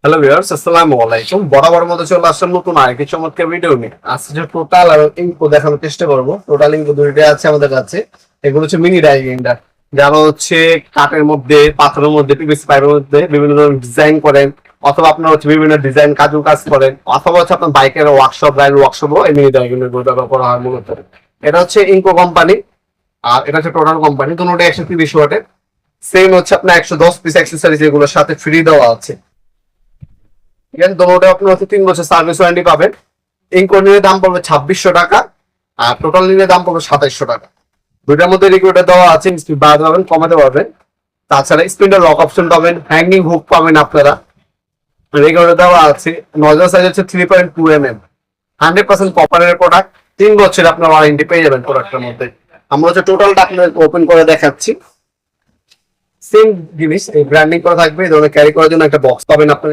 Hello viewers, আসসালামু আলাইকুম। বরাবর মতো চলে আসলাম নতুন আরেকটি চমৎকার ভিডিও নিয়ে। আজকে যে টোটাল আর ইনফো দেখানোর চেষ্টা করবো। টোটাল ইনফো দুইটা আছে আমাদের কাছে। এগুলো হচ্ছে মিনি ডাই গ্রাইন্ডার, যারা হচ্ছে কাঠের মধ্যে, পাথরের মধ্যে, পিভিসি পাইপের মধ্যে বিভিন্ন ধরনের ডিজাইন করেন, অথবা আপনার হচ্ছে বিভিন্ন ডিজাইন কাজু কাজ করেন, অথবা হচ্ছে আপনার বাইকের ওয়ার্কশপ, রাইড ওয়ার্কশপও এই মিনি ডাই গ্রাইন্ডার ব্যবহার করা হয় মূলত। এটা হচ্ছে ইনকো কোম্পানি, আর এটা হচ্ছে টোটাল কোম্পানি। দুটোটা 130 ওয়াটের। সেম হচ্ছে আপনার 110 পিস অ্যাক্সেসরিজ এগুলোর সাথে ফ্রি দেওয়া আছে। দুটোটা আপনার হচ্ছে 3 বছর সার্ভিস ওয়ারেন্টি পাবেন। ইনকো নিলে দাম পড়বে 2600 টাকা, আর টোটাল নিলে দাম পড়বে 2700 টাকা। দুইটার মধ্যে রেগুলেটর দেওয়া আছে, স্পিড বাড়াতে পারবেন, কমাতে পারবেন। তাছাড়া স্পিন্ডার লক অপশন পাবেন, হ্যাঙ্গিং হুক পাবেন আপনারা। রেগুলেটর দেওয়া আছে। নজর সাইজ হচ্ছে 3.2 mm, 100% কপারের প্রোডাক্ট। 3 বছর আপনার ওয়ারেন্টি পেয়ে যাবেন প্রোডাক্টের মধ্যে। আমরা হচ্ছে টোটালটা আপনাদের ওপেন করে দেখাচ্ছি। সেম জিনিস, এই ব্র্যান্ডিং করা থাকবে। এই ধরনের ক্যারি করার জন্য একটা বক্স পাবেন আপনার।